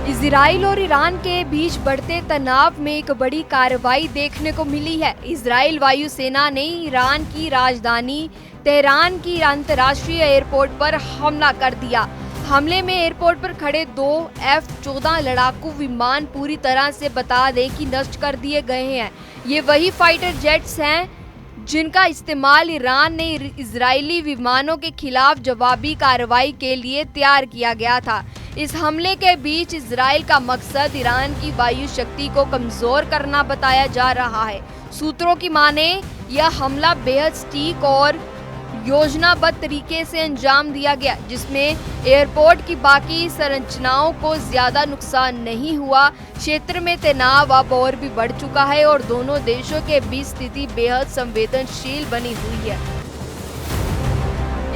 Israel और Iran के बीच बढ़ते तनाव में एक बड़ी कार्रवाई देखने को मिली है। इजराइल वायुसेना ने ईरान की राजधानी तेहरान की अंतर्राष्ट्रीय एयरपोर्ट पर हमला कर दिया। हमले में एयरपोर्ट पर खड़े 2 F-14 लड़ाकू विमान पूरी तरह से बता दें कि नष्ट कर दिए गए हैं। ये वही फाइटर जेट्स हैं जिनका इस्तेमाल ईरान ने इजरायली विमानों के खिलाफ जवाबी कार्रवाई के लिए तैयार किया गया था। इस हमले के बीच इजराइल का मकसद ईरान की वायु शक्ति को कमजोर करना बताया जा रहा है। सूत्रों की माने यह हमला बेहद सटीक और योजनाबद्ध तरीके से अंजाम दिया गया, जिसमें एयरपोर्ट की बाकी संरचनाओं को ज्यादा नुकसान नहीं हुआ। क्षेत्र में तनाव अब और भी बढ़ चुका है और दोनों देशों के बीच स्थिति बेहद संवेदनशील बनी हुई है।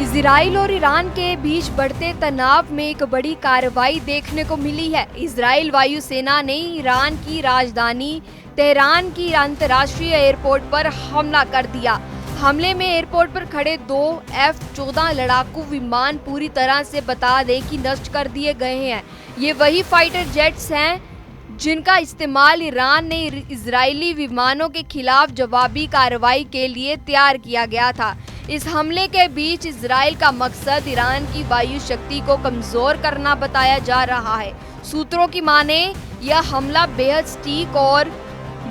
इजराइल और ईरान के बीच बढ़ते तनाव में एक बड़ी कार्रवाई देखने को मिली है। इजराइल वायुसेना ने ईरान की राजधानी तेहरान की अंतर्राष्ट्रीय एयरपोर्ट पर हमला कर दिया। हमले में एयरपोर्ट पर खड़े 2 F-14 लड़ाकू विमान पूरी तरह से बता दें कि नष्ट कर दिए गए हैं। ये वही फाइटर जेट्स हैं जिनका इस्तेमाल ईरान ने इजरायली विमानों के खिलाफ जवाबी कार्रवाई के लिए तैयार किया गया था। इस हमले के बीच इजराइल का मकसद ईरान की वायु शक्ति को कमजोर करना बताया जा रहा है। सूत्रों की माने यह हमला बेहद सटीक और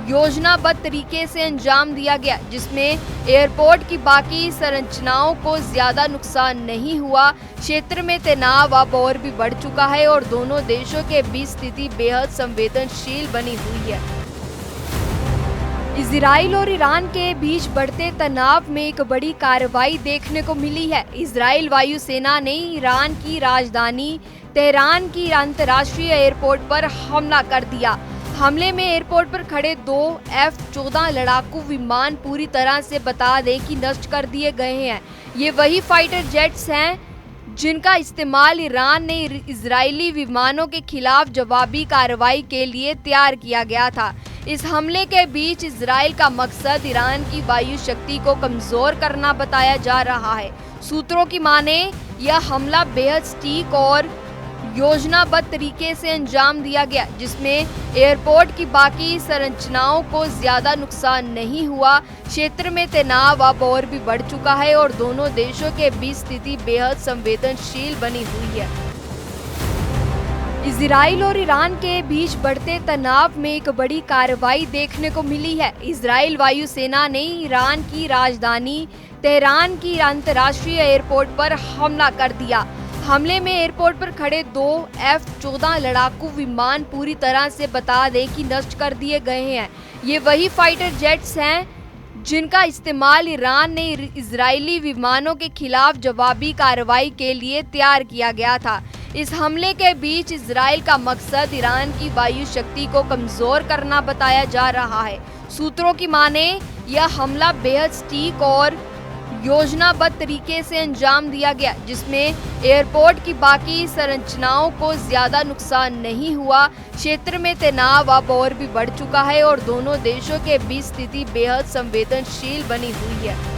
योजनाबद्ध तरीके से अंजाम दिया गया, जिसमें एयरपोर्ट की बाकी संरचनाओं को ज्यादा नुकसान नहीं हुआ। क्षेत्र में तनाव अब और भी बढ़ चुका है और दोनों देशों के बीच स्थिति बेहद संवेदनशील बनी हुई है। इजराइल और ईरान के बीच बढ़ते तनाव में एक बड़ी कार्रवाई देखने को मिली है। इजराइल वायुसेना ने ईरान की राजधानी तेहरान की अंतर्राष्ट्रीय एयरपोर्ट पर हमला कर दिया। हमले में एयरपोर्ट पर खड़े 2 F-14 लड़ाकू विमान पूरी तरह से बता दें कि नष्ट कर दिए गए हैं। ये वही फाइटर जेट्स हैं जिनका इस्तेमाल ईरान ने इजरायली विमानों के खिलाफ जवाबी कार्रवाई के लिए तैयार किया गया था। इस हमले के बीच इजराइल का मकसद ईरान की वायु शक्ति को कमजोर करना बताया जा रहा है। सूत्रों की माने यह हमला बेहद सटीक और योजनाबद्ध तरीके से अंजाम दिया गया, जिसमें एयरपोर्ट की बाकी संरचनाओं को ज्यादा नुकसान नहीं हुआ। क्षेत्र में तनाव अब और भी बढ़ चुका है और दोनों देशों के बीच स्थिति बेहद संवेदनशील बनी हुई है। इजराइल और ईरान के बीच बढ़ते तनाव में एक बड़ी कार्रवाई देखने को मिली है। इजराइल वायुसेना ने ईरान की राजधानी तेहरान की अंतर्राष्ट्रीय एयरपोर्ट पर हमला कर दिया। हमले में एयरपोर्ट पर खड़े 2 F-14 लड़ाकू विमान पूरी तरह से बता दें कि नष्ट कर दिए गए हैं। ये वही फाइटर जेट्स हैं जिनका इस्तेमाल ईरान ने इजरायली विमानों के खिलाफ जवाबी कार्रवाई के लिए तैयार किया गया था। इस हमले के बीच इजराइल का मकसद ईरान की वायु शक्ति को कमजोर करना बताया जा रहा है। सूत्रों की माने यह हमला बेहद सटीक और योजनाबद्ध तरीके से अंजाम दिया गया, जिसमें एयरपोर्ट की बाकी संरचनाओं को ज्यादा नुकसान नहीं हुआ। क्षेत्र में तनाव अब और भी बढ़ चुका है और दोनों देशों के बीच स्थिति बेहद संवेदनशील बनी हुई है।